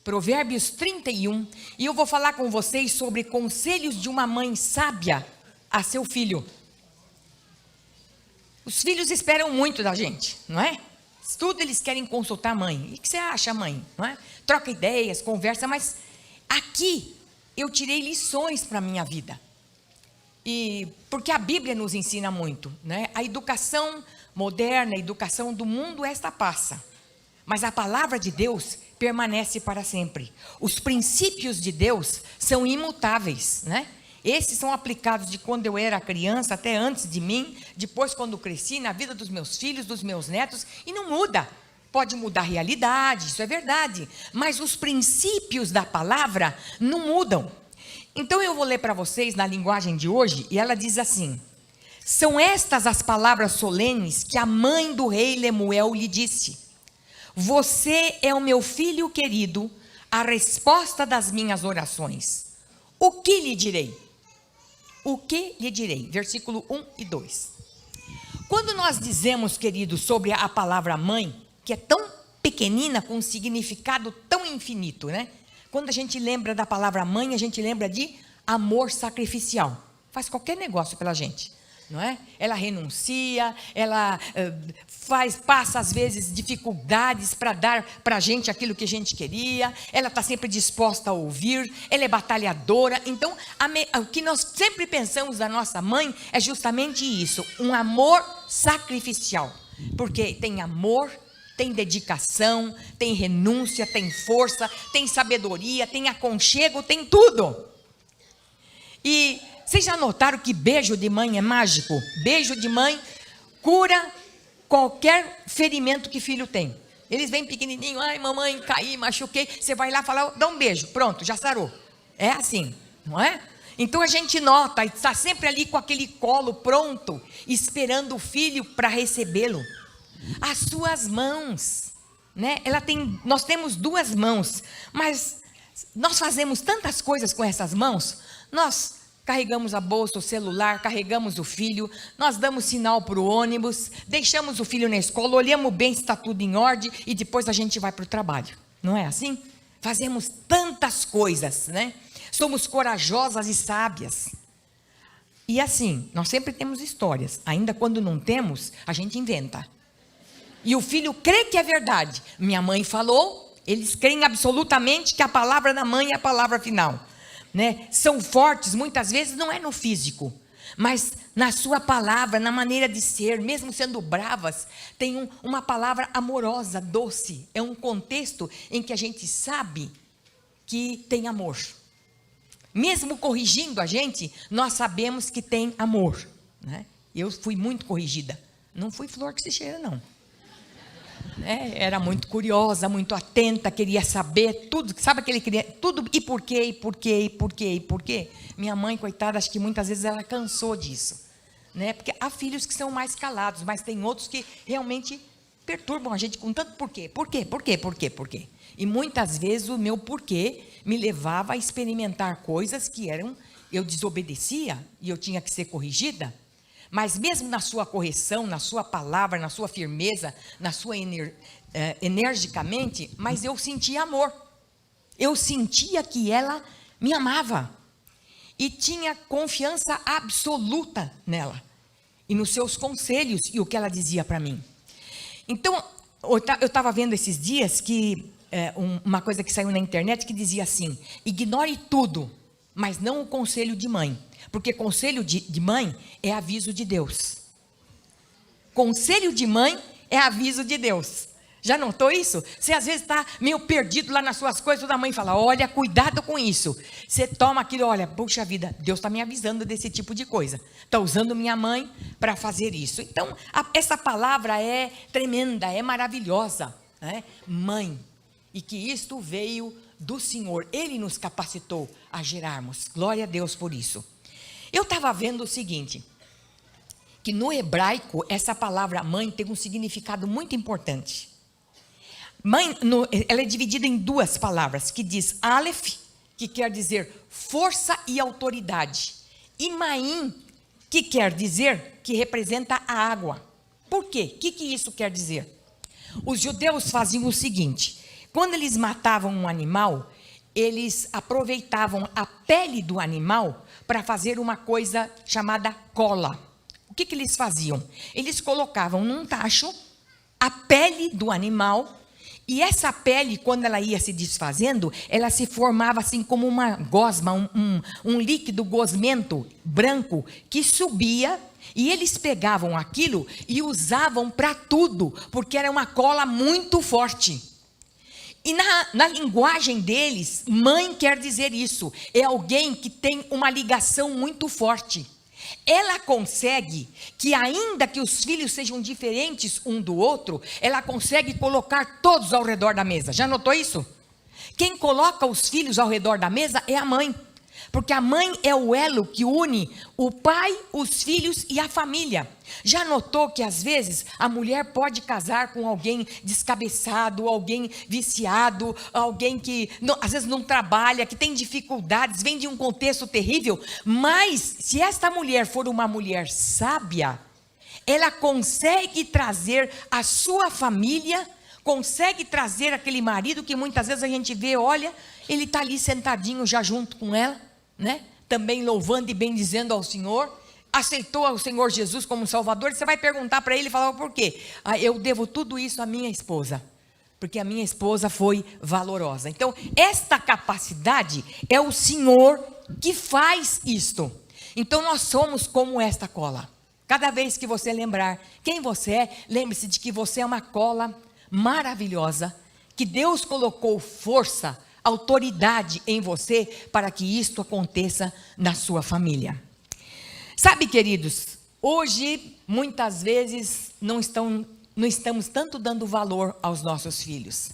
Provérbios 31, e eu vou falar com vocês sobre conselhos de uma mãe sábia a seu filho. Os filhos esperam muito da gente, não é? Tudo eles querem consultar a mãe. E o que você acha, mãe? Não é? Troca ideias, conversa, mas aqui eu tirei lições para a minha vida. E porque a Bíblia nos ensina muito, né? A educação moderna, a educação do mundo, esta passa. Mas a palavra de Deus permanece para sempre. Os princípios de Deus são imutáveis, né? Esses são aplicados de quando eu era criança até antes de mim, depois quando cresci, na vida dos meus filhos, dos meus netos, e não muda. Pode mudar a realidade, isso é verdade, mas os princípios da palavra não mudam. Então eu vou ler para vocês na linguagem de hoje, e ela diz assim: são estas as palavras solenes que a mãe do rei Lemuel lhe disse: você é o meu filho querido, a resposta das minhas orações. O que lhe direi? O que lhe direi? Versículo 1 e 2. Quando nós dizemos, queridos, sobre a palavra mãe, que é tão pequenina, com um significado tão infinito, né? Quando a gente lembra da palavra mãe, a gente lembra de amor sacrificial. Faz qualquer negócio pela gente, não é? Ela renuncia, ela passa às vezes dificuldades para dar para a gente aquilo que a gente queria, ela está sempre disposta a ouvir, ela é batalhadora. Então, o que nós sempre pensamos da nossa mãe é justamente isso, um amor sacrificial, porque tem amor, tem dedicação, tem renúncia, tem força, tem sabedoria, tem aconchego, tem tudo. E vocês já notaram que beijo de mãe é mágico? Beijo de mãe cura qualquer ferimento que filho tem. Eles vêm pequenininho, ai mamãe, caí, machuquei. Você vai lá falar, dá um beijo, pronto, já sarou. É assim, não é? Então a gente nota, está sempre ali com aquele colo pronto, esperando o filho para recebê-lo. As suas mãos, né? Nós temos duas mãos, mas nós fazemos tantas coisas com essas mãos. Nós carregamos a bolsa, o celular, carregamos o filho, nós damos sinal para o ônibus, deixamos o filho na escola, olhamos bem se está tudo em ordem e depois a gente vai para o trabalho. Não é assim? Fazemos tantas coisas, né? Somos corajosas e sábias. E assim, nós sempre temos histórias. Ainda quando não temos, a gente inventa. E o filho crê que é verdade. Minha mãe falou, eles creem absolutamente que a palavra da mãe é a palavra final. Né? São fortes, muitas vezes não é no físico, mas na sua palavra, na maneira de ser, mesmo sendo bravas, tem uma palavra amorosa, doce. É um contexto em que a gente sabe que tem amor. Mesmo corrigindo a gente, nós sabemos que tem amor. Né? Eu fui muito corrigida. Não fui flor que se cheira, não. Era muito curiosa, muito atenta, queria saber tudo, sabe aquele queria tudo, e por quê, e por quê, e por quê, e por quê? Minha mãe, coitada, acho que muitas vezes ela cansou disso, né? Porque há filhos que são mais calados, mas tem outros que realmente perturbam a gente com tanto porquê, por quê, por quê, por quê, por quê? E muitas vezes o meu porquê me levava a experimentar coisas que eu desobedecia e eu tinha que ser corrigida. Mas mesmo na sua correção, na sua palavra, na sua firmeza, na sua energicamente, mas eu sentia amor. Eu sentia que ela me amava. E tinha confiança absoluta nela. E nos seus conselhos e o que ela dizia para mim. Então, eu estava vendo esses dias que uma coisa que saiu na internet que dizia assim: ignore tudo, mas não o conselho de mãe. Porque conselho de mãe é aviso de Deus. Conselho de mãe é aviso de Deus. Já notou isso? Você às vezes está meio perdido lá nas suas coisas, toda mãe fala, olha, cuidado com isso. Você toma aquilo, olha, puxa vida, Deus está me avisando desse tipo de coisa. Está usando minha mãe para fazer isso. Então, essa palavra é tremenda, é maravilhosa. Né? Mãe. E que isto veio do Senhor. Ele nos capacitou a gerarmos. Glória a Deus por isso. Eu estava vendo o seguinte, que no hebraico, essa palavra mãe tem um significado muito importante. Mãe, ela é dividida em duas palavras, que diz Aleph, que quer dizer força e autoridade, e Maim, que quer dizer, que representa a água. Por quê? O que isso quer dizer? Os judeus faziam o seguinte, quando eles matavam um animal, eles aproveitavam a pele do animal para fazer uma coisa chamada cola. O que eles faziam? Eles colocavam num tacho a pele do animal, e essa pele, quando ela ia se desfazendo, ela se formava assim como uma gosma, um líquido gosmento branco que subia, e eles pegavam aquilo e usavam para tudo, porque era uma cola muito forte. E na linguagem deles, mãe quer dizer isso, é alguém que tem uma ligação muito forte. Ela consegue que, ainda que os filhos sejam diferentes um do outro, ela consegue colocar todos ao redor da mesa. Já notou isso? Quem coloca os filhos ao redor da mesa é a mãe. Porque a mãe é o elo que une o pai, os filhos e a família. Já notou que às vezes a mulher pode casar com alguém descabeçado, alguém viciado, alguém que às vezes não trabalha, que tem dificuldades, vem de um contexto terrível, mas se esta mulher for uma mulher sábia, ela consegue trazer a sua família, consegue trazer aquele marido que muitas vezes a gente vê, olha, ele está ali sentadinho já junto com ela, né? Também louvando e bendizendo ao Senhor, aceitou o Senhor Jesus como Salvador. Você vai perguntar para ele e falar, por quê? Eu devo tudo isso à minha esposa, porque a minha esposa foi valorosa. Então, esta capacidade é o Senhor que faz isto. Então, nós somos como esta cola. Cada vez que você lembrar quem você é, lembre-se de que você é uma cola maravilhosa, que Deus colocou força, autoridade em você para que isto aconteça na sua família. Sabe, queridos, hoje muitas vezes não estamos tanto dando valor aos nossos filhos,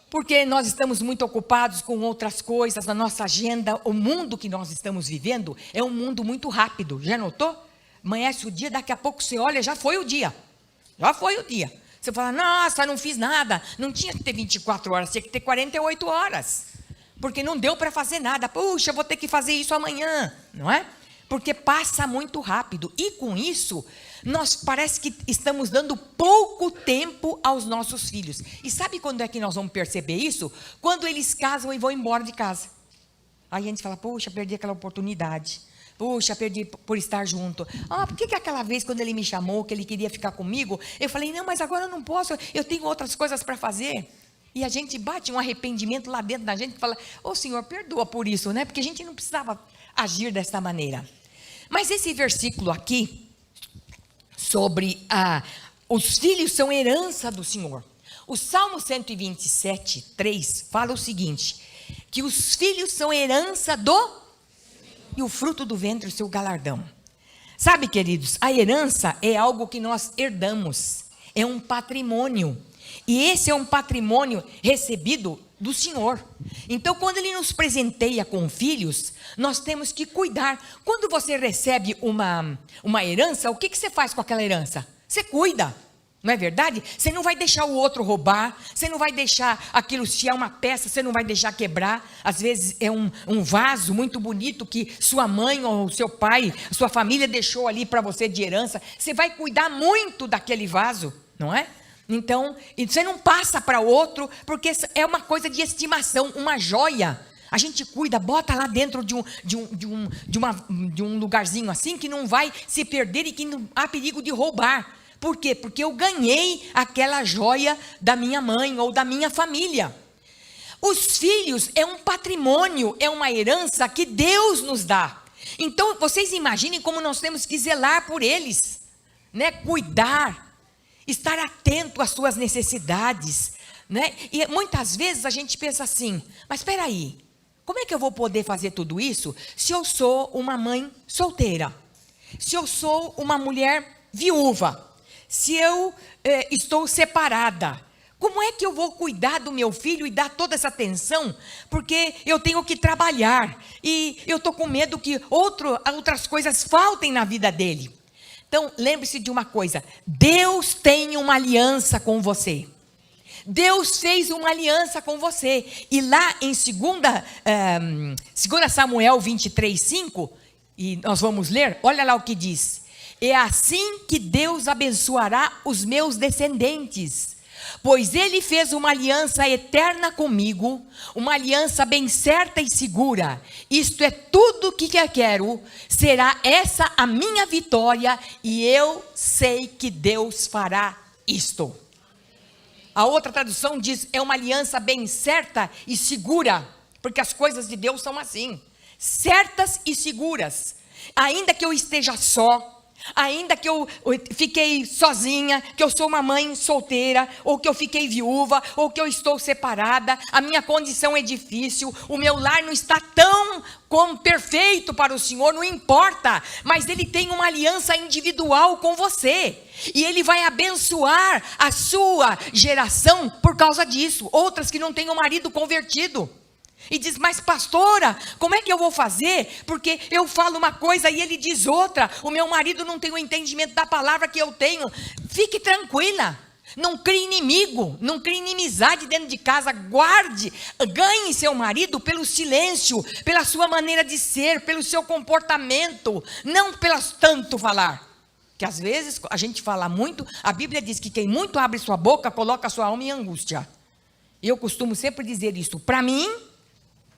porque nós estamos muito ocupados com outras coisas, na nossa agenda. O mundo que nós estamos vivendo é um mundo muito rápido. Já notou? Amanhece o dia, daqui a pouco você olha, já foi o dia. Já foi o dia. Você fala, nossa, não fiz nada. Não tinha que ter 24 horas, tinha que ter 48 horas. Porque não deu para fazer nada. Puxa, vou ter que fazer isso amanhã, não é? Porque passa muito rápido. E com isso, nós parece que estamos dando pouco tempo aos nossos filhos. E sabe quando é que nós vamos perceber isso? Quando eles casam e vão embora de casa. Aí a gente fala, puxa, perdi aquela oportunidade. Puxa, perdi por estar junto. Por que aquela vez quando ele me chamou, que ele queria ficar comigo, eu falei, não, mas agora eu não posso, eu tenho outras coisas para fazer. E a gente bate um arrependimento lá dentro da gente e fala, Senhor, perdoa por isso, né? Porque a gente não precisava agir dessa maneira. Mas esse versículo aqui, sobre os filhos são herança do Senhor. O Salmo 127, 3, fala o seguinte, que os filhos são herança do e o fruto do ventre, o seu galardão. Sabe, queridos, a herança é algo que nós herdamos, é um patrimônio, e esse é um patrimônio recebido do Senhor. Então, quando Ele nos presenteia com filhos, nós temos que cuidar. Quando você recebe uma herança, o que você faz com aquela herança? Você cuida. Não é verdade? Você não vai deixar o outro roubar, você não vai deixar aquilo, se é uma peça, você não vai deixar quebrar. Às vezes é um vaso muito bonito que sua mãe ou seu pai, sua família deixou ali para você de herança. Você vai cuidar muito daquele vaso, não é? Então, você não passa para outro, porque é uma coisa de estimação, uma joia. A gente cuida, bota lá dentro de um lugarzinho assim, que não vai se perder e que não há perigo de roubar. Por quê? Porque eu ganhei aquela joia da minha mãe ou da minha família. Os filhos é um patrimônio, é uma herança que Deus nos dá. Então, vocês imaginem como nós temos que zelar por eles, né? Cuidar, estar atento às suas necessidades, né? E muitas vezes a gente pensa assim, mas espera aí, como é que eu vou poder fazer tudo isso se eu sou uma mãe solteira? Se eu sou uma mulher viúva? Se eu estou separada, como é que eu vou cuidar do meu filho e dar toda essa atenção? Porque eu tenho que trabalhar e eu estou com medo que outras coisas faltem na vida dele. Então, lembre-se de uma coisa, Deus tem uma aliança com você. Deus fez uma aliança com você. E lá em 2 Samuel 23, 5, e nós vamos ler, olha lá o que diz. É assim que Deus abençoará os meus descendentes, Pois ele fez uma aliança eterna comigo, uma aliança bem certa e segura. Isto é tudo que eu quero, será essa a minha vitória, e eu sei que Deus fará isto. A outra tradução diz, é uma aliança bem certa e segura, porque as coisas de Deus são assim, certas e seguras. Ainda que eu esteja só, ainda que eu fiquei sozinha, que eu sou uma mãe solteira, ou que eu fiquei viúva, ou que eu estou separada, a minha condição é difícil, o meu lar não está tão como perfeito para o Senhor, não importa, mas Ele tem uma aliança individual com você, e Ele vai abençoar a sua geração por causa disso, outras que não têm um marido convertido. E diz, mas pastora, como é que eu vou fazer? Porque eu falo uma coisa e ele diz outra. O meu marido não tem o entendimento da palavra que eu tenho. Fique tranquila. Não crie inimigo, não crie inimizade dentro de casa. Guarde, ganhe seu marido pelo silêncio, pela sua maneira de ser, pelo seu comportamento. Não pelas tanto falar. Que às vezes a gente fala muito. A Bíblia diz que quem muito abre sua boca, coloca a sua alma em angústia. E eu costumo sempre dizer isso para mim.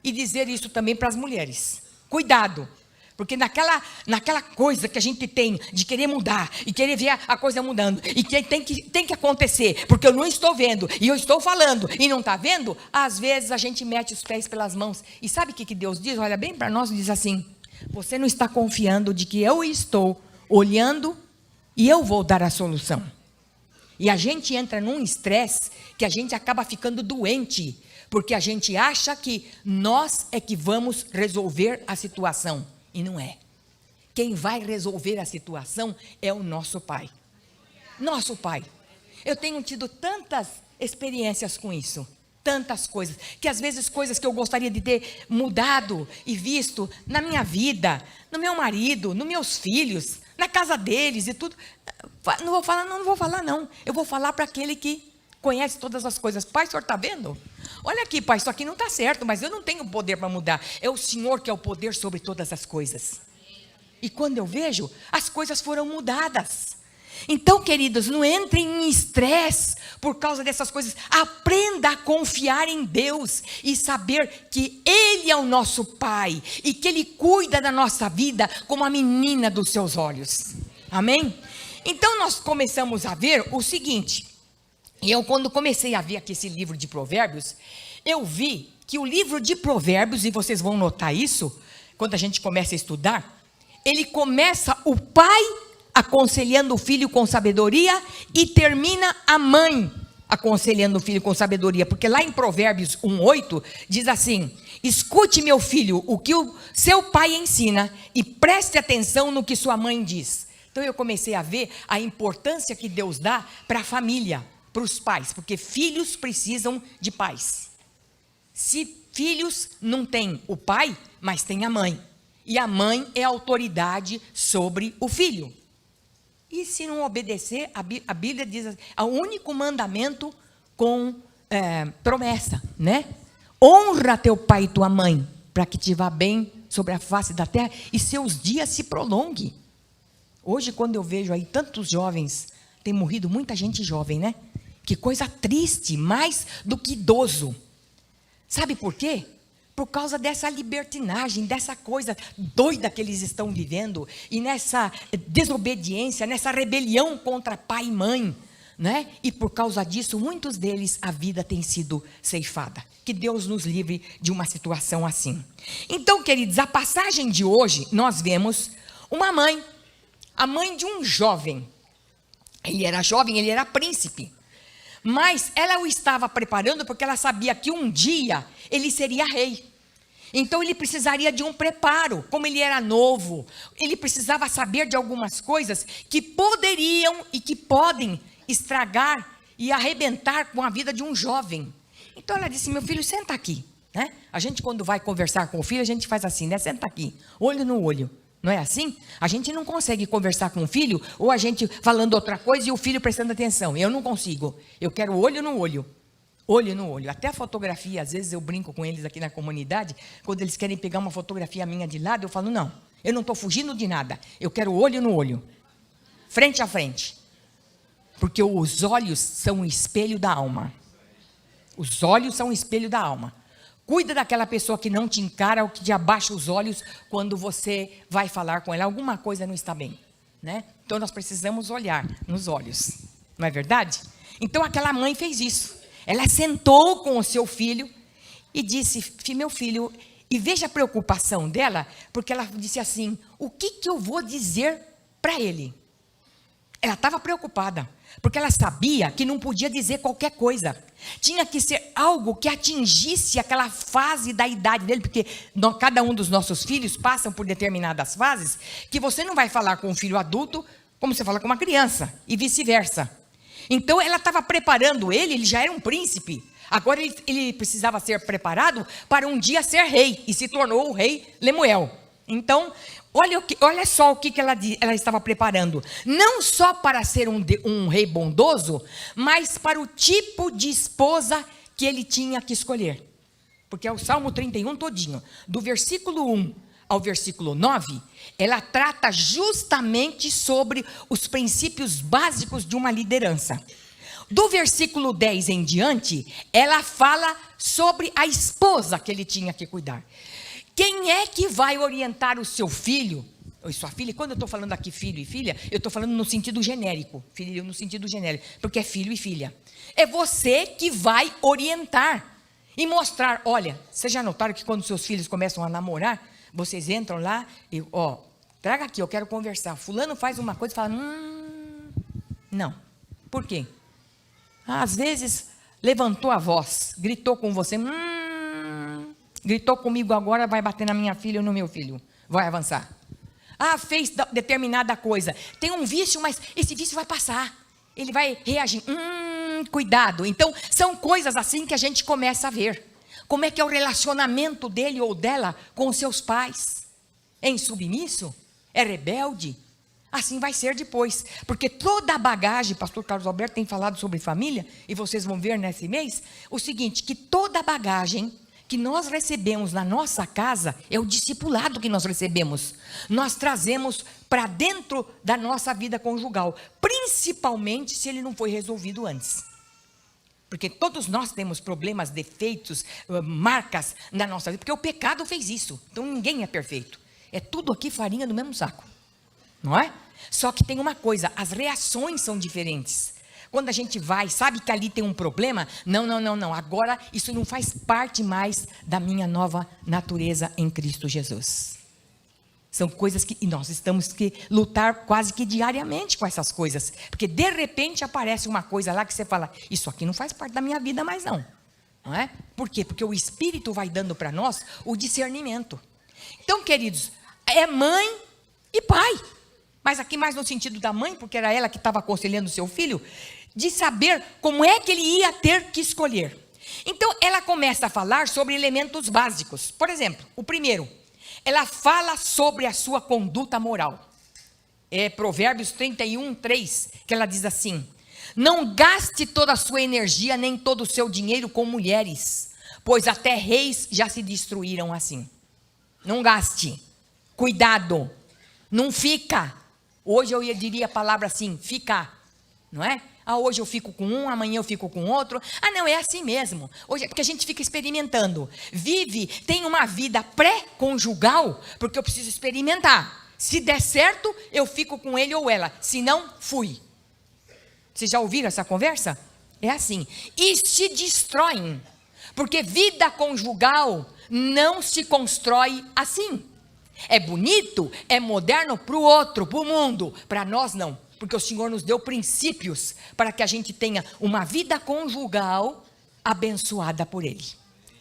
E dizer isso também para as mulheres. Cuidado. Porque naquela coisa que a gente tem de querer mudar. E querer ver a coisa mudando. E que tem que acontecer. Porque eu não estou vendo. E eu estou falando. E não está vendo. Às vezes a gente mete os pés pelas mãos. E sabe o que Deus diz? Olha bem para nós. Diz assim. Você não está confiando de que eu estou olhando. E eu vou dar a solução. E a gente entra num estresse. Que a gente acaba ficando doente. Porque a gente acha que nós é que vamos resolver a situação. E não é. Quem vai resolver a situação é o nosso Pai. Nosso Pai. Eu tenho tido tantas experiências com isso. Tantas coisas. Que às vezes coisas que eu gostaria de ter mudado e visto na minha vida. No meu marido, nos meus filhos. Na casa deles e tudo. Não vou falar não. Eu vou falar para aquele que conhece todas as coisas. Pai, o senhor está vendo? Olha aqui, pai, isso aqui não está certo, mas eu não tenho poder para mudar. É o Senhor que é o poder sobre todas as coisas. E quando eu vejo, as coisas foram mudadas. Então, queridos, não entrem em estresse por causa dessas coisas. Aprenda a confiar em Deus e saber que Ele é o nosso Pai e que Ele cuida da nossa vida como a menina dos seus olhos. Amém? Então, nós começamos a ver o seguinte. E eu, quando comecei a ver aqui esse livro de Provérbios, eu vi que o livro de Provérbios, e vocês vão notar isso, quando a gente começa a estudar, ele começa o pai aconselhando o filho com sabedoria e termina a mãe aconselhando o filho com sabedoria. Porque lá em Provérbios 1:8 diz assim, escute meu filho o que o seu pai ensina e preste atenção no que sua mãe diz. Então eu comecei a ver a importância que Deus dá para a família. Para os pais, porque filhos precisam de pais. Se filhos não têm o pai, mas tem a mãe. E a mãe é a autoridade sobre o filho. E se não obedecer, a Bíblia diz, o único mandamento com promessa, né? Honra teu pai e tua mãe, para que te vá bem sobre a face da terra e seus dias se prolonguem. Hoje, quando eu vejo aí tantos jovens, tem morrido muita gente jovem, né? Que coisa triste, mais do que idoso. Sabe por quê? Por causa dessa libertinagem, dessa coisa doida que eles estão vivendo, e nessa desobediência, nessa rebelião contra pai e mãe, né? E por causa disso, muitos deles, a vida tem sido ceifada. Que Deus nos livre de uma situação assim. Então, queridos, a passagem de hoje, nós vemos uma mãe, a mãe de um jovem. Ele era jovem, ele era príncipe. Mas ela o estava preparando porque ela sabia que um dia ele seria rei. Então ele precisaria de um preparo. Como ele era novo, ele precisava saber de algumas coisas que poderiam e que podem estragar e arrebentar com a vida de um jovem. Então ela disse, meu filho, senta aqui. Né? A gente quando vai conversar com o filho, a gente faz assim, né? Senta aqui, olho no olho. Não é assim? A gente não consegue conversar com o filho, ou a gente falando outra coisa e o filho prestando atenção. Eu não consigo. Eu quero olho no olho. Olho no olho. Até a fotografia, às vezes eu brinco com eles aqui na comunidade, quando eles querem pegar uma fotografia minha de lado, eu falo, não, eu não estou fugindo de nada. Eu quero olho no olho. Frente a frente. Porque os olhos são o espelho da alma. Os olhos são o espelho da alma. Cuida daquela pessoa que não te encara ou que te abaixa os olhos quando você vai falar com ela. Alguma coisa não está bem, né? Então nós precisamos olhar nos olhos. Não é verdade? Então aquela mãe fez isso. Ela sentou com o seu filho e disse: meu filho, e veja a preocupação dela, porque ela disse assim: o que eu vou dizer para ele? Ela estava preocupada, porque ela sabia que não podia dizer qualquer coisa. Tinha que ser algo que atingisse aquela fase da idade dele, porque cada um dos nossos filhos passam por determinadas fases, que você não vai falar com um filho adulto como você fala com uma criança, e vice-versa. Então ela estava preparando ele já era um príncipe. Agora ele precisava ser preparado para um dia ser rei, e se tornou o rei Lemuel. Então, olha só o que ela estava preparando. Não só para ser um rei bondoso, mas para o tipo de esposa que ele tinha que escolher. Porque é o Salmo 31 todinho, do versículo 1 ao versículo 9, ela trata justamente sobre os princípios básicos de uma liderança. Do versículo 10 em diante, ela fala sobre a esposa que ele tinha que cuidar. Quem é que vai orientar o seu filho, ou sua filha? Quando eu estou falando aqui filho e filha, eu estou falando no sentido genérico. Filho no sentido genérico, porque é filho e filha. É você que vai orientar e mostrar. Olha, vocês já notaram que quando seus filhos começam a namorar, vocês entram lá e, traga aqui, eu quero conversar. Fulano faz uma coisa e fala, não. Por quê? Às vezes, levantou a voz, gritou com você, gritou comigo agora, vai bater na minha filha ou no meu filho. Vai avançar. Fez determinada coisa. Tem um vício, mas esse vício vai passar. Ele vai reagir. Cuidado. Então, são coisas assim que a gente começa a ver. Como é que é o relacionamento dele ou dela com os seus pais? É insubmisso? É rebelde? Assim vai ser depois. Porque toda a bagagem, pastor Carlos Alberto tem falado sobre família, e vocês vão ver nesse mês, o seguinte, que toda a bagagem que nós recebemos na nossa casa é o discipulado que nós recebemos. Nós trazemos para dentro da nossa vida conjugal, principalmente se ele não foi resolvido antes. Porque todos nós temos problemas, defeitos, marcas na nossa vida, porque o pecado fez isso. Então ninguém é perfeito. É tudo aqui farinha do mesmo saco. Não é? Só que tem uma coisa, as reações são diferentes. Quando a gente vai, sabe que ali tem um problema? Não. Agora isso não faz parte mais da minha nova natureza em Cristo Jesus. São coisas que nós temos que lutar quase que diariamente com essas coisas. Porque de repente aparece uma coisa lá que você fala, isso aqui não faz parte da minha vida mais não. Não é? Por quê? Porque o Espírito vai dando para nós o discernimento. Então, queridos, é mãe e pai. Mas aqui mais no sentido da mãe, porque era ela que estava aconselhando o seu filho, de saber como é que ele ia ter que escolher. Então, ela começa a falar sobre elementos básicos. Por exemplo, o primeiro, ela fala sobre a sua conduta moral. É Provérbios 31, 3, que ela diz assim, não gaste toda a sua energia, nem todo o seu dinheiro com mulheres, pois até reis já se destruíram assim. Não gaste, cuidado, não fica. Hoje eu diria a palavra assim, ficar, não é? Hoje eu fico com um, amanhã eu fico com outro. Não, é assim mesmo. Hoje é porque a gente fica experimentando. Tem uma vida pré-conjugal, porque eu preciso experimentar. Se der certo, eu fico com ele ou ela. Se não, fui. Vocês já ouviram essa conversa? É assim. E se destroem. Porque vida conjugal não se constrói assim. É bonito, é moderno para o outro, para o mundo. Para nós não. Porque o Senhor nos deu princípios para que a gente tenha uma vida conjugal abençoada por Ele.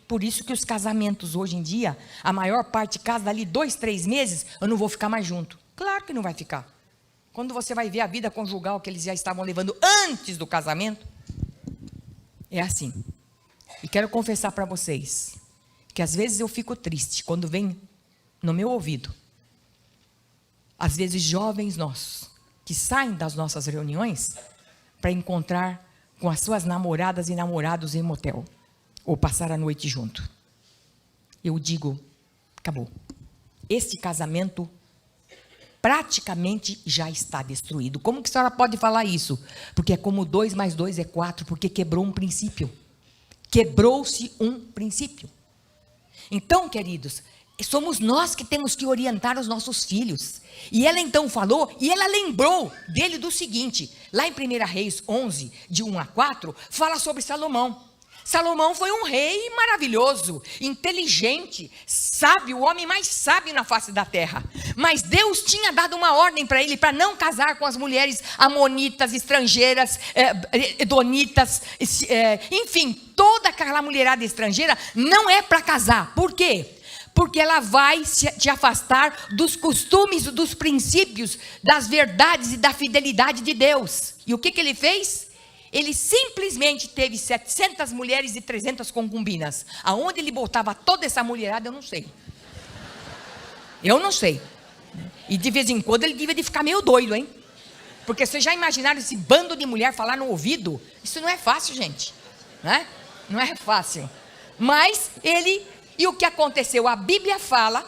Por isso que os casamentos hoje em dia, a maior parte casa dali 2, 3 meses, eu não vou ficar mais junto. Claro que não vai ficar. Quando você vai ver a vida conjugal que eles já estavam levando antes do casamento, é assim. E quero confessar para vocês, que às vezes eu fico triste quando vem no meu ouvido, às vezes jovens nossos, que saem das nossas reuniões para encontrar com as suas namoradas e namorados em motel, ou passar a noite junto. Eu digo, acabou. Este casamento praticamente já está destruído. Como que a senhora pode falar isso? Porque é como 2 mais 2 é 4, porque quebrou um princípio. Quebrou-se um princípio. Então, queridos, somos nós que temos que orientar os nossos filhos. E ela então falou, e ela lembrou dele do seguinte, lá em 1 Reis 11, de 1 a 4, fala sobre Salomão. Salomão foi um rei maravilhoso, inteligente, sábio, o homem mais sábio na face da terra. Mas Deus tinha dado uma ordem para ele, para não casar com as mulheres amonitas, estrangeiras, edonitas, enfim, toda aquela mulherada estrangeira não é para casar. Por quê? Porque ela vai te afastar dos costumes, dos princípios, das verdades e da fidelidade de Deus. E o que ele fez? Ele simplesmente teve 700 mulheres e 300 concubinas. Aonde ele botava toda essa mulherada, eu não sei. Eu não sei. E de vez em quando ele devia de ficar meio doido, hein? Porque vocês já imaginaram esse bando de mulher falar no ouvido? Isso não é fácil, gente. Né? Não é fácil. Mas ele... E o que aconteceu? A Bíblia fala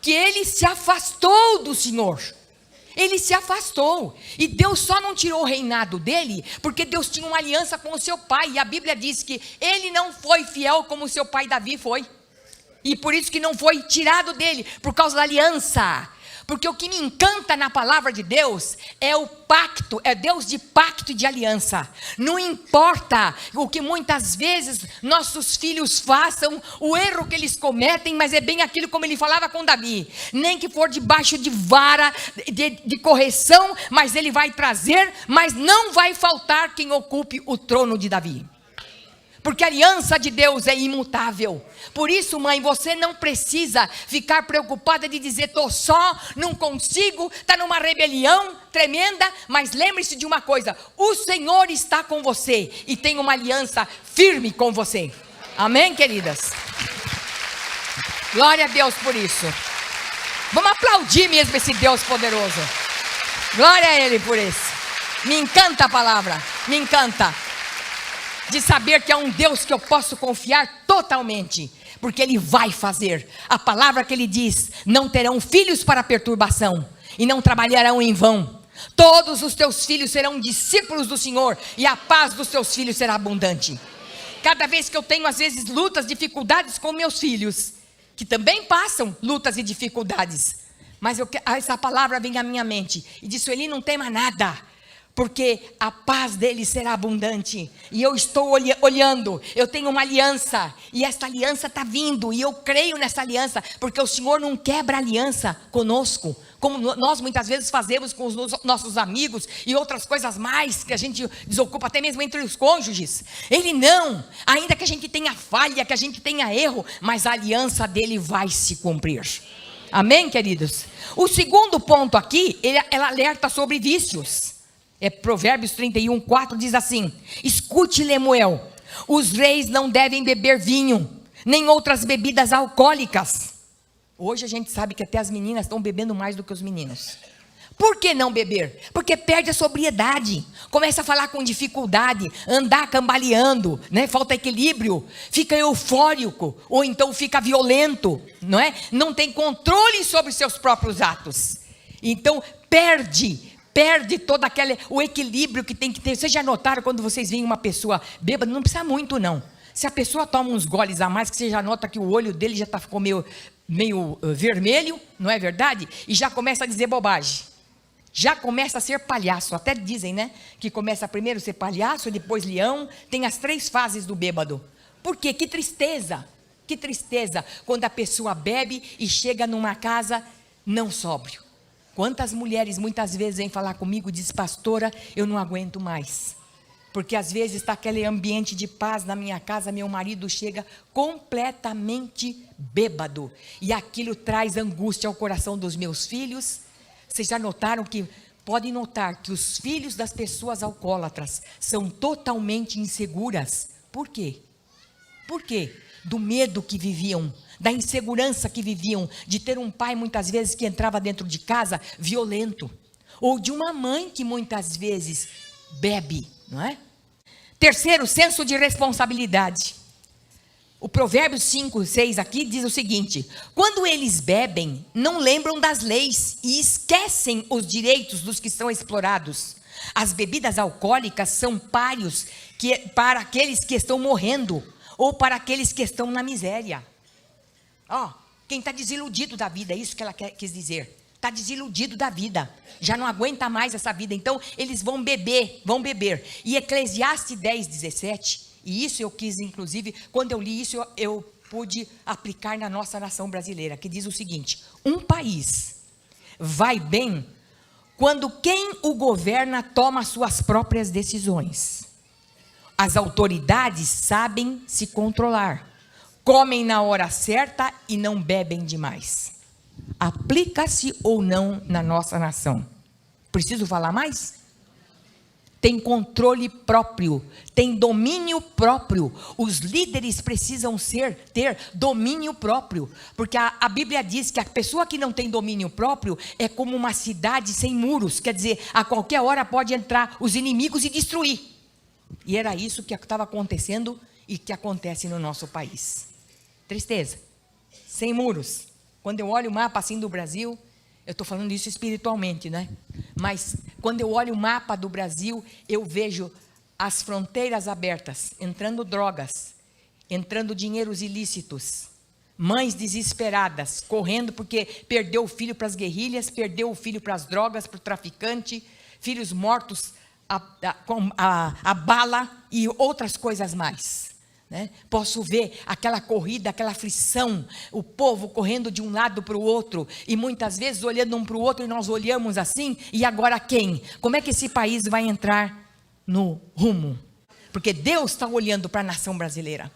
que ele se afastou do Senhor. Ele se afastou. E Deus só não tirou o reinado dele, porque Deus tinha uma aliança com o seu pai. E a Bíblia diz que ele não foi fiel como o seu pai Davi foi. E por isso que não foi tirado dele, por causa da aliança. Porque o que me encanta na palavra de Deus é o pacto, é Deus de pacto e de aliança. Não importa o que muitas vezes nossos filhos façam, o erro que eles cometem, mas é bem aquilo como ele falava com Davi. Nem que for debaixo de vara, de correção, mas ele vai trazer, mas não vai faltar quem ocupe o trono de Davi. Porque a aliança de Deus é imutável. Por isso, mãe, você não precisa ficar preocupada de dizer, estou só, não consigo, está numa rebelião tremenda. Mas lembre-se de uma coisa, o Senhor está com você e tem uma aliança firme com você. Amém, queridas? Glória a Deus por isso. Vamos aplaudir mesmo esse Deus poderoso. Glória a Ele por isso. Me encanta a palavra, me encanta. De saber que é um Deus que eu posso confiar totalmente, porque Ele vai fazer. A palavra que Ele diz, não terão filhos para perturbação, e não trabalharão em vão. Todos os teus filhos serão discípulos do Senhor, e a paz dos teus filhos será abundante. Cada vez que eu tenho às vezes lutas, dificuldades com meus filhos, que também passam lutas e dificuldades, mas essa palavra vem à minha mente, e diz, Sueli, não tema nada, porque a paz dele será abundante. E eu estou olhando, eu tenho uma aliança, e esta aliança está vindo, e eu creio nessa aliança, porque o Senhor não quebra aliança conosco, como nós muitas vezes fazemos com os nossos amigos, e outras coisas mais, que a gente desocupa até mesmo entre os cônjuges. Ele não, ainda que a gente tenha falha, que a gente tenha erro, mas a aliança dele vai se cumprir. Amém, queridos? O segundo ponto aqui, ela alerta sobre vícios. Provérbios 31, 4 diz assim, escute, Lemuel, os reis não devem beber vinho, nem outras bebidas alcoólicas. Hoje a gente sabe que até as meninas estão bebendo mais do que os meninos. Por que não beber? Porque perde a sobriedade, começa a falar com dificuldade, andar cambaleando, né? Falta equilíbrio, fica eufórico, ou então fica violento, não é? Não tem controle sobre seus próprios atos. Então perde todo o equilíbrio que tem que ter. Vocês já notaram quando vocês veem uma pessoa bêbada? Não precisa muito não. Se a pessoa toma uns goles a mais, que você já nota que o olho dele já ficou meio vermelho, não é verdade? E já começa a dizer bobagem. Já começa a ser palhaço. Até dizem, né? Que começa primeiro a ser palhaço, depois leão. Tem as 3 fases do bêbado. Por quê? Que tristeza. Que tristeza quando a pessoa bebe e chega numa casa não sóbrio. Quantas mulheres muitas vezes vêm falar comigo e diz, pastora, eu não aguento mais. Porque às vezes está aquele ambiente de paz na minha casa, meu marido chega completamente bêbado. E aquilo traz angústia ao coração dos meus filhos. Vocês já notaram que, podem notar que os filhos das pessoas alcoólatras são totalmente inseguras. Por quê? Por quê? Do medo que viviam, da insegurança que viviam, de ter um pai muitas vezes que entrava dentro de casa violento, ou de uma mãe que muitas vezes bebe, não é? Terceiro, senso de responsabilidade. O Provérbios 5, 6 aqui diz o seguinte: quando eles bebem, não lembram das leis e esquecem os direitos dos que são explorados. As bebidas alcoólicas são pários para aqueles que estão morrendo ou para aqueles que estão na miséria. Quem está desiludido da vida, é isso que ela quis dizer. Está desiludido da vida, já não aguenta mais essa vida, então eles vão beber. E Eclesiastes 10, 17, e isso eu quis, inclusive, quando eu li isso, eu pude aplicar na nossa nação brasileira, que diz o seguinte: um país vai bem quando quem o governa toma suas próprias decisões. As autoridades sabem se controlar, comem na hora certa e não bebem demais. Aplica-se ou não na nossa nação? Preciso falar mais? Tem controle próprio, tem domínio próprio. Os líderes precisam ter domínio próprio, porque a Bíblia diz que a pessoa que não tem domínio próprio é como uma cidade sem muros, quer dizer, a qualquer hora pode entrar os inimigos e destruir. E era isso que estava acontecendo e que acontece no nosso país. Tristeza, sem muros. Quando eu olho o mapa assim do Brasil, eu estou falando isso espiritualmente, né? Mas quando eu olho o mapa do Brasil, eu vejo as fronteiras abertas, entrando drogas, entrando dinheiros ilícitos, mães desesperadas, correndo porque perdeu o filho para as guerrilhas, perdeu o filho para as drogas, para o traficante, filhos mortos a bala e outras coisas mais. Posso ver aquela corrida, aquela aflição, o povo correndo de um lado para o outro, e muitas vezes olhando um para o outro, e nós olhamos assim, e agora quem? Como é que esse país vai entrar no rumo? Porque Deus está olhando para a nação brasileira,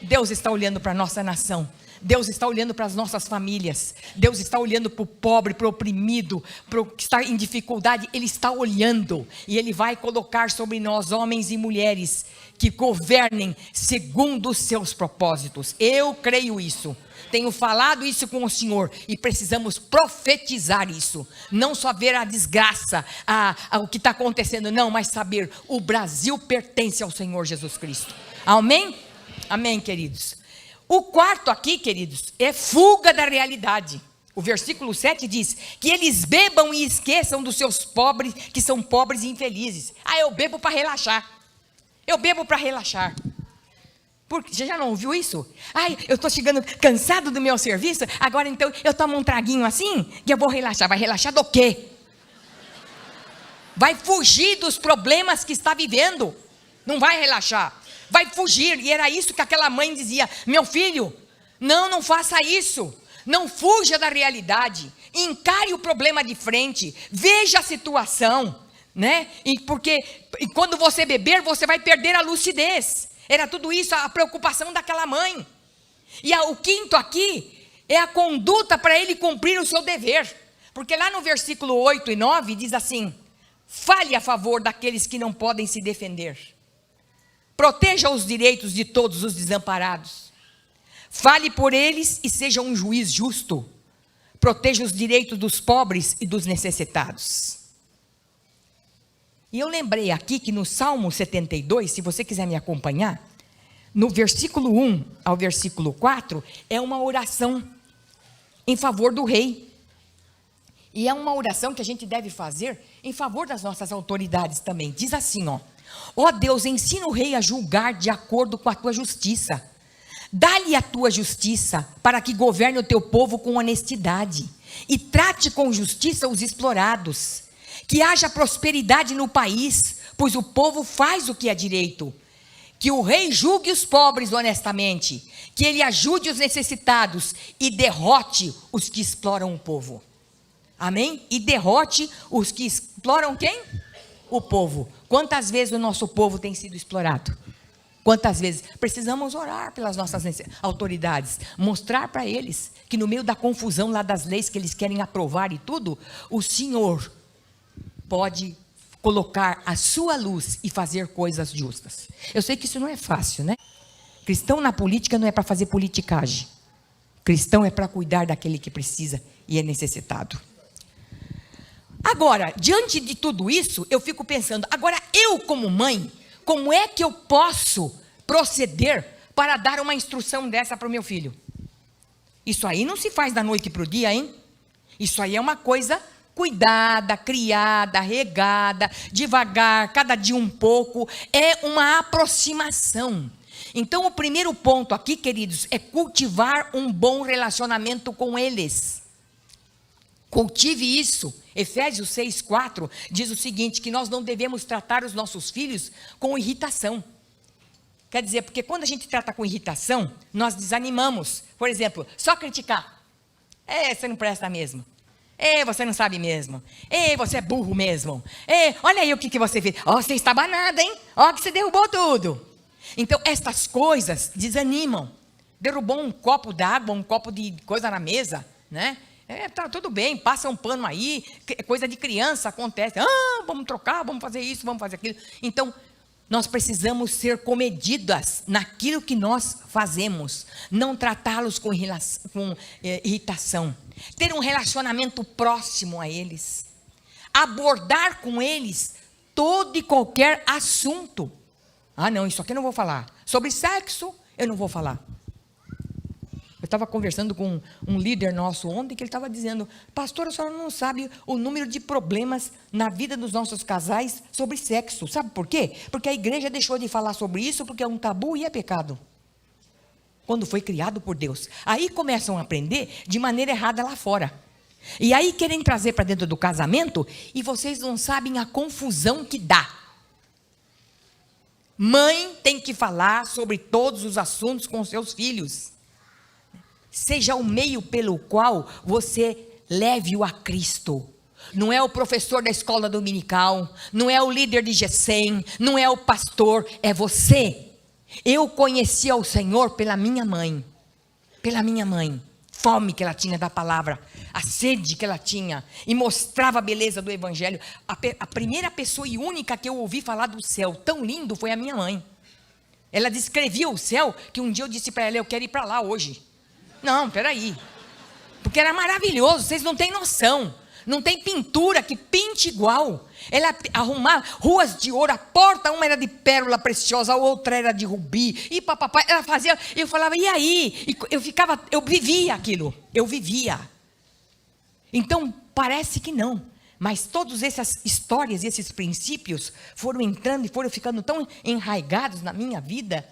Deus está olhando para a nossa nação, Deus está olhando para as nossas famílias, Deus está olhando para o pobre, para o oprimido, para o que está em dificuldade. Ele está olhando, e Ele vai colocar sobre nós, homens e mulheres, que governem segundo os seus propósitos. Eu creio isso, tenho falado isso com o Senhor, e precisamos profetizar isso, não só ver a desgraça, o que está acontecendo, não, mas saber, o Brasil pertence ao Senhor Jesus Cristo. Amém? Amém, queridos. O quarto aqui, queridos, é fuga da realidade. O versículo 7 diz que eles bebam e esqueçam dos seus pobres, que são pobres e infelizes. Eu bebo para relaxar. Eu bebo para relaxar. Você já não ouviu isso? Eu estou chegando cansado do meu serviço, agora então eu tomo um traguinho assim, e eu vou relaxar. Vai relaxar do quê? Vai fugir dos problemas que está vivendo. Não vai relaxar. Vai fugir. E era isso que aquela mãe dizia: meu filho, não faça isso, não fuja da realidade, encare o problema de frente, veja a situação, porque quando você beber, você vai perder a lucidez. Era tudo isso, a preocupação daquela mãe. E o quinto aqui é a conduta para ele cumprir o seu dever, porque lá no versículo 8 e 9 diz assim: fale a favor daqueles que não podem se defender, proteja os direitos de todos os desamparados, fale por eles e seja um juiz justo, proteja os direitos dos pobres e dos necessitados. E eu lembrei aqui que no Salmo 72, se você quiser me acompanhar, no versículo 1 ao versículo 4, é uma oração em favor do rei. E é uma oração que a gente deve fazer em favor das nossas autoridades também. Diz assim, ó Deus, ensina o rei a julgar de acordo com a tua justiça. Dá-lhe a tua justiça para que governe o teu povo com honestidade e trate com justiça os explorados. Que haja prosperidade no país, pois o povo faz o que é direito. Que o rei julgue os pobres honestamente, que ele ajude os necessitados e derrote os que exploram o povo. Amém? E derrote os que exploram quem? O povo. Quantas vezes o nosso povo tem sido explorado? Quantas vezes? Precisamos orar pelas nossas autoridades, mostrar para eles que no meio da confusão lá das leis que eles querem aprovar e tudo, o Senhor pode colocar a sua luz e fazer coisas justas. Eu sei que isso não é fácil, né? Cristão na política não é para fazer politicagem. Cristão é para cuidar daquele que precisa e é necessitado. Agora, diante de tudo isso, eu fico pensando, agora eu como mãe, como é que eu posso proceder para dar uma instrução dessa para o meu filho? Isso aí não se faz da noite para o dia, hein? Isso aí é uma coisa cuidada, criada, regada, devagar, cada dia um pouco. É uma aproximação. Então, o primeiro ponto aqui, queridos, é cultivar um bom relacionamento com eles. Cultive isso. Efésios 6:4 diz o seguinte, que nós não devemos tratar os nossos filhos com irritação. Quer dizer, porque quando a gente trata com irritação, nós desanimamos. Por exemplo, só criticar. Você não presta mesmo. Você não sabe mesmo. Você é burro mesmo. Olha aí o que você fez. Você está banada, hein? Que você derrubou tudo. Então, estas coisas desanimam. Derrubou um copo d'água, um copo de coisa na mesa, né? Tá tudo bem, passa um pano aí, coisa de criança, acontece. Vamos trocar, vamos fazer isso, vamos fazer aquilo. Então, nós precisamos ser comedidas naquilo que nós fazemos. Não tratá-los com irritação. Ter um relacionamento próximo a eles. Abordar com eles todo e qualquer assunto. Não, isso aqui eu não vou falar. Sobre sexo, eu não vou falar. Eu estava conversando com um líder nosso ontem, que ele estava dizendo, pastor, a senhora não sabe o número de problemas na vida dos nossos casais sobre sexo. Sabe por quê? Porque a igreja deixou de falar sobre isso, porque é um tabu e é pecado. Quando foi criado por Deus. Aí começam a aprender de maneira errada lá fora. E aí querem trazer para dentro do casamento, e vocês não sabem a confusão que dá. Mãe tem que falar sobre todos os assuntos com seus filhos. Seja o meio pelo qual você leve-o a Cristo. Não é o professor da escola dominical, não é o líder de GECEM, não é o pastor, é você. Eu conheci ao Senhor pela minha mãe. Pela minha mãe. Fome que ela tinha da palavra, a sede que ela tinha, e mostrava a beleza do evangelho. A primeira pessoa e única que eu ouvi falar do céu tão lindo foi a minha mãe. Ela descrevia o céu, que um dia eu disse para ela, eu quero ir para lá hoje. Não, peraí, porque era maravilhoso, vocês não têm noção. Não tem pintura que pinte igual. Ela arrumava ruas de ouro, a porta uma era de pérola preciosa, a outra era de rubi, e papapá, ela fazia, eu falava, e aí? E eu vivia aquilo, eu vivia. Então, parece que não, mas todas essas histórias, esses princípios, foram entrando e foram ficando tão enraigados na minha vida,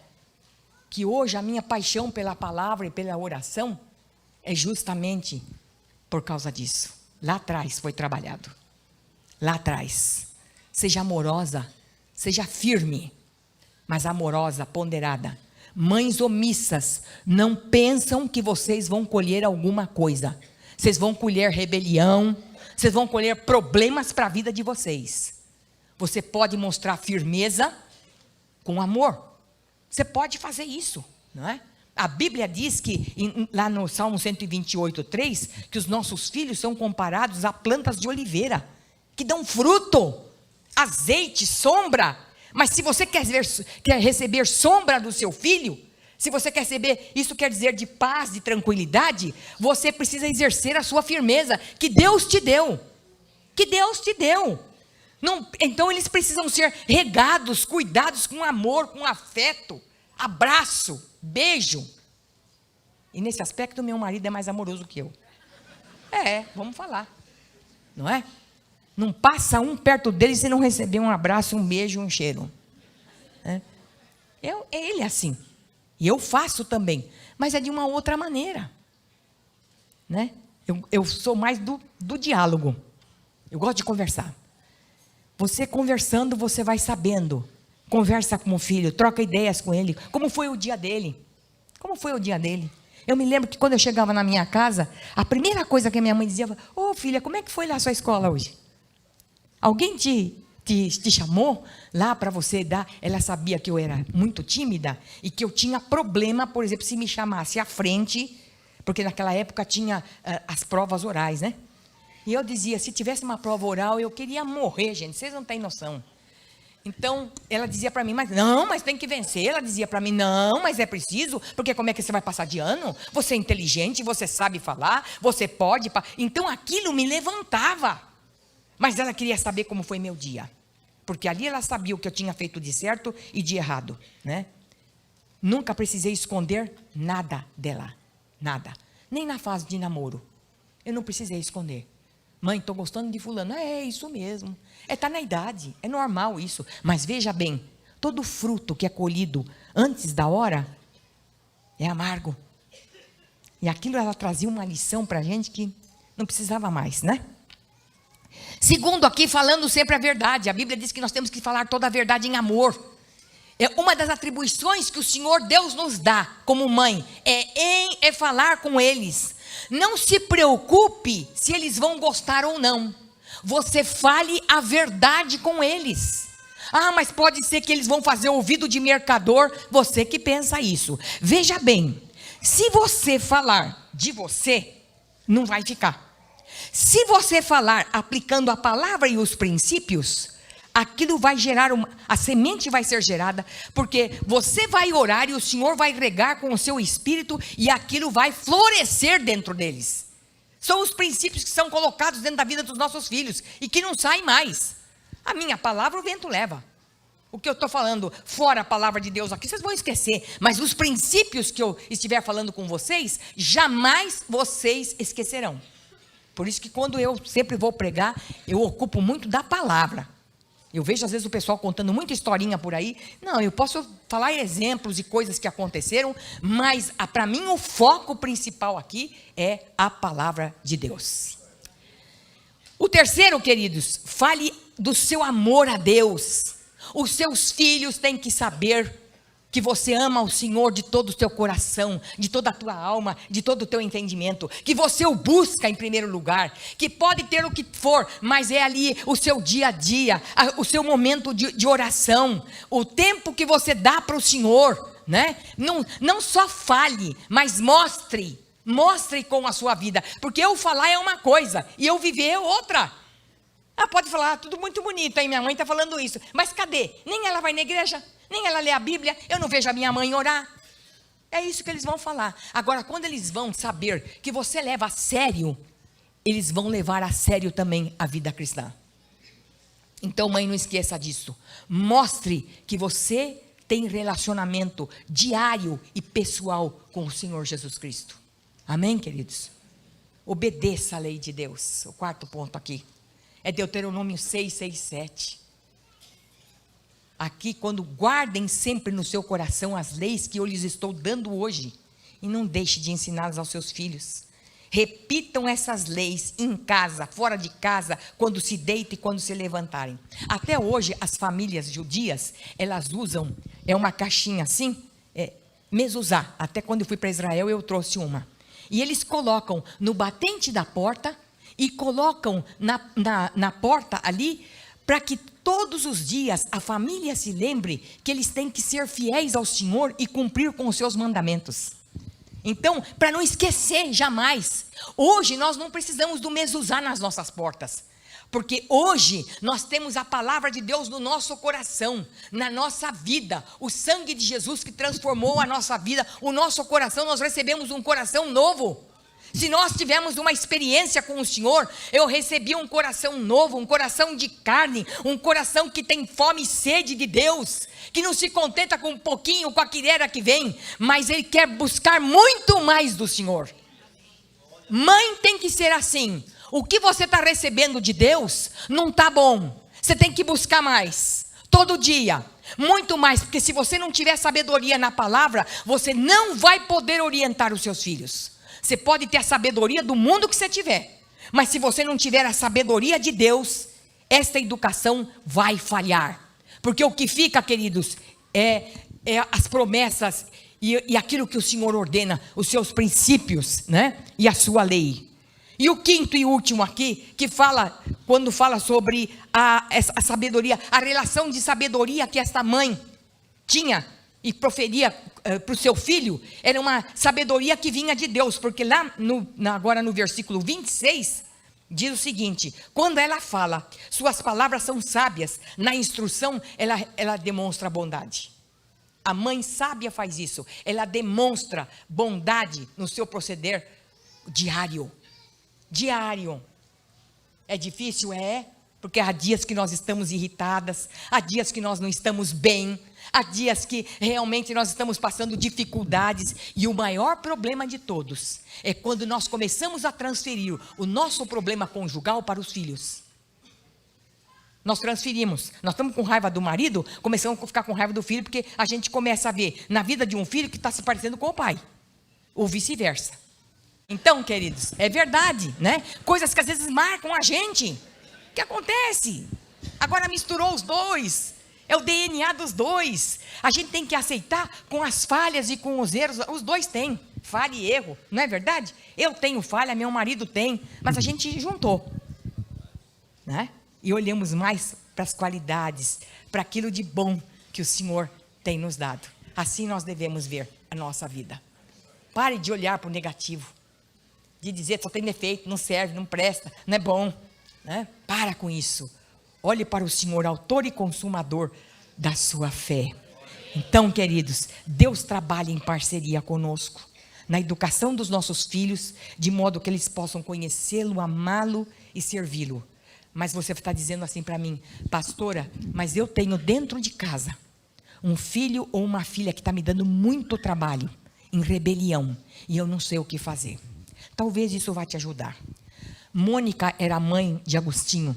que hoje a minha paixão pela palavra e pela oração, é justamente por causa disso. Lá atrás foi trabalhado. Lá atrás. Seja amorosa, seja firme, mas amorosa, ponderada. Mães omissas, não pensam que vocês vão colher alguma coisa. Vocês vão colher rebelião, vocês vão colher problemas para a vida de vocês. Você pode mostrar firmeza com amor. Você pode fazer isso, não é? A Bíblia diz que, lá no Salmo 128:3, que os nossos filhos são comparados a plantas de oliveira, que dão fruto, azeite, sombra. Mas se você quer receber sombra do seu filho, se você quer receber, isso quer dizer de paz, de tranquilidade, você precisa exercer a sua firmeza, que Deus te deu. Que Deus te deu. Não, então eles precisam ser regados, cuidados com amor, com afeto, abraço, beijo. E nesse aspecto meu marido é mais amoroso que eu. Vamos falar. Não é? Não passa um perto dele se não receber um abraço, um beijo, um cheiro. Ele é assim. E eu faço também. Mas é de uma outra maneira. Né? Eu sou mais do diálogo. Eu gosto de conversar. Você conversando, você vai sabendo. Conversa com o filho, troca ideias com ele. Como foi o dia dele? Como foi o dia dele? Eu me lembro que quando eu chegava na minha casa, a primeira coisa que a minha mãe dizia, filha, como é que foi lá a sua escola hoje? Alguém te chamou lá para você dar? Ela sabia que eu era muito tímida e que eu tinha problema, por exemplo, se me chamasse à frente, porque naquela época tinha as provas orais, né? E eu dizia, se tivesse uma prova oral, eu queria morrer, gente, vocês não têm noção. Então, ela dizia para mim, mas tem que vencer. Ela dizia para mim, não, mas é preciso, porque como é que você vai passar de ano? Você é inteligente, você sabe falar, você pode. Então, aquilo me levantava. Mas ela queria saber como foi meu dia. Porque ali ela sabia o que eu tinha feito de certo e de errado, né? Nunca precisei esconder nada dela. Nada. Nem na fase de namoro. Eu não precisei esconder. Mãe, estou gostando de fulano. É isso mesmo. Está na idade. É normal isso. Mas veja bem. Todo fruto que é colhido antes da hora é amargo. E aquilo ela trazia uma lição para a gente que não precisava mais, né? Segundo aqui, falando sempre a verdade. A Bíblia diz que nós temos que falar toda a verdade em amor. É uma das atribuições que o Senhor Deus nos dá como mãe. É falar com eles. Não se preocupe se eles vão gostar ou não. Você fale a verdade com eles. Ah, mas pode ser que eles vão fazer ouvido de mercador. Você que pensa isso. Veja bem, se você falar de você, não vai ficar. Se você falar aplicando a palavra e os princípios, aquilo vai gerar, a semente vai ser gerada, porque você vai orar e o Senhor vai regar com o seu espírito e aquilo vai florescer dentro deles. São os princípios que são colocados dentro da vida dos nossos filhos e que não saem mais. A minha palavra o vento leva. O que eu estou falando fora a palavra de Deus aqui, vocês vão esquecer. Mas os princípios que eu estiver falando com vocês, jamais vocês esquecerão. Por isso que quando eu sempre vou pregar, eu ocupo muito da palavra. Eu vejo às vezes o pessoal contando muita historinha por aí. Não, eu posso falar exemplos e coisas que aconteceram, mas para mim o foco principal aqui é a palavra de Deus. O terceiro, queridos, fale do seu amor a Deus. Os seus filhos têm que saber que você ama o Senhor de todo o teu coração, de toda a tua alma, de todo o teu entendimento, que você o busca em primeiro lugar, que pode ter o que for, mas é ali o seu dia a dia, o seu momento de oração, o tempo que você dá para o Senhor, né? Não só fale, mas mostre com a sua vida, porque eu falar é uma coisa, e eu viver é outra. Pode falar, tudo muito bonito, aí minha mãe está falando isso, mas cadê? Nem ela vai na igreja, nem ela lê a Bíblia, eu não vejo a minha mãe orar. É isso que eles vão falar. Agora, quando eles vão saber que você leva a sério, eles vão levar a sério também a vida cristã. Então, mãe, não esqueça disso. Mostre que você tem relacionamento diário e pessoal com o Senhor Jesus Cristo. Amém, queridos? Obedeça a lei de Deus. O quarto ponto aqui é Deuteronômio 6, 6, 7. Aqui, quando guardem sempre no seu coração as leis que eu lhes estou dando hoje, e não deixe de ensiná-las aos seus filhos. Repitam essas leis em casa, fora de casa, quando se deitam e quando se levantarem. Até hoje, as famílias judias, elas usam, uma caixinha assim, mezuzá. Até quando eu fui para Israel, eu trouxe uma. E eles colocam no batente da porta, e colocam na porta ali, para que todos os dias a família se lembre que eles têm que ser fiéis ao Senhor e cumprir com os seus mandamentos. Então, para não esquecer jamais, hoje nós não precisamos do mezuzá nas nossas portas, porque hoje nós temos a palavra de Deus no nosso coração, na nossa vida, o sangue de Jesus que transformou a nossa vida, o nosso coração, nós recebemos um coração novo. Se nós tivermos uma experiência com o Senhor, eu recebi um coração novo, um coração de carne, um coração que tem fome e sede de Deus, que não se contenta com um pouquinho, com a quilera que vem, mas ele quer buscar muito mais do Senhor. Mãe tem que ser assim. O que você está recebendo de Deus não está bom. Você tem que buscar mais, todo dia, muito mais, porque se você não tiver sabedoria na palavra, você não vai poder orientar os seus filhos. Você pode ter a sabedoria do mundo que você tiver, mas se você não tiver a sabedoria de Deus, esta educação vai falhar. Porque o que fica, queridos, é as promessas e aquilo que o Senhor ordena, os seus princípios, né? E a sua lei. E o quinto e último aqui, que fala, quando fala sobre a sabedoria, a relação de sabedoria que esta mãe tinha e proferia para o seu filho, era uma sabedoria que vinha de Deus, porque lá, agora no versículo 26, diz o seguinte: quando ela fala, suas palavras são sábias, na instrução ela demonstra bondade. A mãe sábia faz isso, ela demonstra bondade no seu proceder diário. É difícil? Porque há dias que nós estamos irritadas, há dias que nós não estamos bem, Há dias que realmente nós estamos passando dificuldades e o maior problema de todos é quando nós começamos a transferir o nosso problema conjugal para os filhos. Nós transferimos, nós estamos com raiva do marido, começamos a ficar com raiva do filho, porque a gente começa a ver na vida de um filho que está se parecendo com o pai, ou vice-versa. Então, queridos, é verdade, né? Coisas que às vezes marcam a gente. O que acontece? Agora misturou os dois. É o DNA dos dois. A gente tem que aceitar com as falhas e com os erros. Os dois têm falha e erro, não é verdade? Eu tenho falha, meu marido tem, mas a gente juntou, né? E olhamos mais para as qualidades, para aquilo de bom que o Senhor tem nos dado. Assim nós devemos ver a nossa vida. Pare de olhar para o negativo, de dizer só tem defeito, não serve, não presta, não é bom, né? Para com isso. Olhe para o Senhor, autor e consumador da sua fé. Então, queridos, Deus trabalha em parceria conosco, na educação dos nossos filhos, de modo que eles possam conhecê-lo, amá-lo e servi-lo. Mas você está dizendo assim para mim, pastora, mas eu tenho dentro de casa um filho ou uma filha que está me dando muito trabalho, em rebelião, e eu não sei o que fazer. Talvez isso vá te ajudar. Mônica era mãe de Agostinho.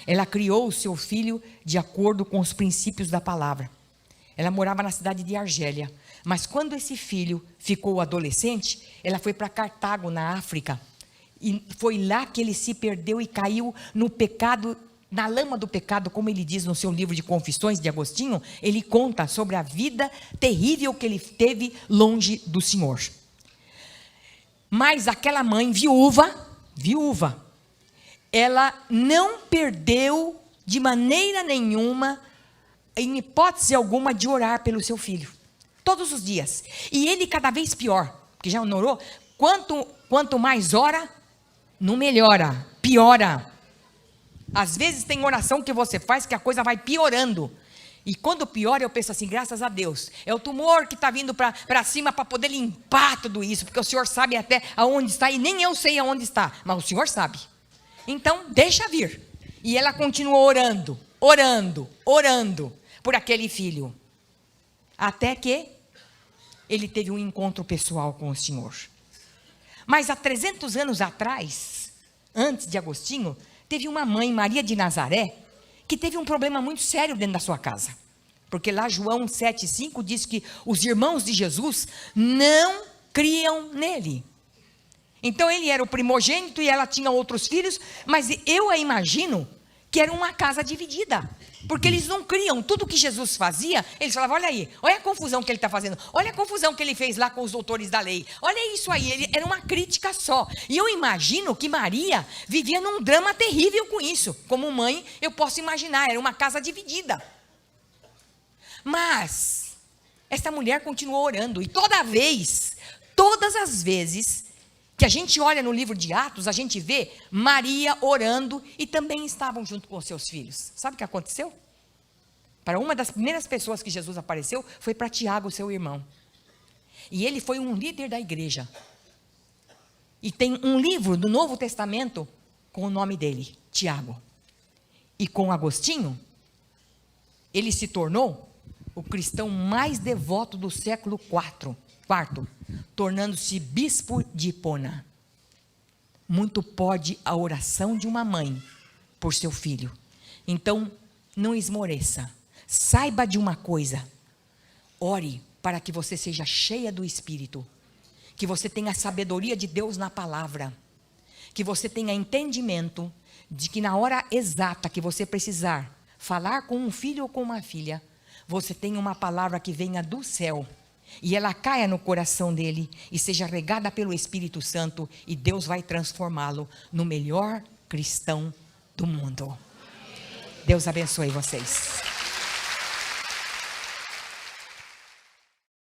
Ela criou o seu filho de acordo com os princípios da palavra. Ela morava na cidade de Argélia. Mas quando esse filho ficou adolescente, ela foi para Cartago, na África. E foi lá que ele se perdeu e caiu no pecado, na lama do pecado, como ele diz no seu livro de Confissões de Agostinho. Ele conta sobre a vida terrível que ele teve longe do Senhor. Mas aquela mãe viúva, ela não perdeu de maneira nenhuma, em hipótese alguma, de orar pelo seu filho. Todos os dias. E ele cada vez pior. Porque já orou? Quanto mais ora, não melhora, piora. Às vezes tem oração que você faz que a coisa vai piorando. E quando piora, eu penso assim, graças a Deus. É o tumor que está vindo para cima para poder limpar tudo isso. Porque o Senhor sabe até aonde está e nem eu sei aonde está. Mas o Senhor sabe. Então, deixa vir. E ela continuou orando por aquele filho. Até que ele teve um encontro pessoal com o Senhor. Mas há 300 anos atrás, antes de Agostinho, teve uma mãe, Maria de Nazaré, que teve um problema muito sério dentro da sua casa. Porque lá João 7,5 diz que os irmãos de Jesus não criam nele. Então ele era o primogênito e ela tinha outros filhos, mas eu a imagino que era uma casa dividida, porque eles não criam. Tudo que Jesus fazia, eles falavam, olha aí, olha a confusão que ele está fazendo, olha a confusão que ele fez lá com os doutores da lei, olha isso aí, era uma crítica só. E eu imagino que Maria vivia num drama terrível com isso. Como mãe, eu posso imaginar, era uma casa dividida. Mas essa mulher continuou orando, e todas as vezes que a gente olha no livro de Atos, a gente vê Maria orando e também estavam junto com seus filhos. Sabe o que aconteceu? Para uma das primeiras pessoas que Jesus apareceu, foi para Tiago, seu irmão. E ele foi um líder da igreja. E tem um livro do Novo Testamento com o nome dele, Tiago. E com Agostinho, ele se tornou o cristão mais devoto do século IV, tornando-se bispo de Hipona. Muito pode a oração de uma mãe por seu filho. Então, não esmoreça. Saiba de uma coisa. Ore para que você seja cheia do Espírito. Que você tenha a sabedoria de Deus na palavra. Que você tenha entendimento de que na hora exata que você precisar falar com um filho ou com uma filha, você tenha uma palavra que venha do céu. E ela caia no coração dele e seja regada pelo Espírito Santo, e Deus vai transformá-lo no melhor cristão do mundo. Deus abençoe vocês.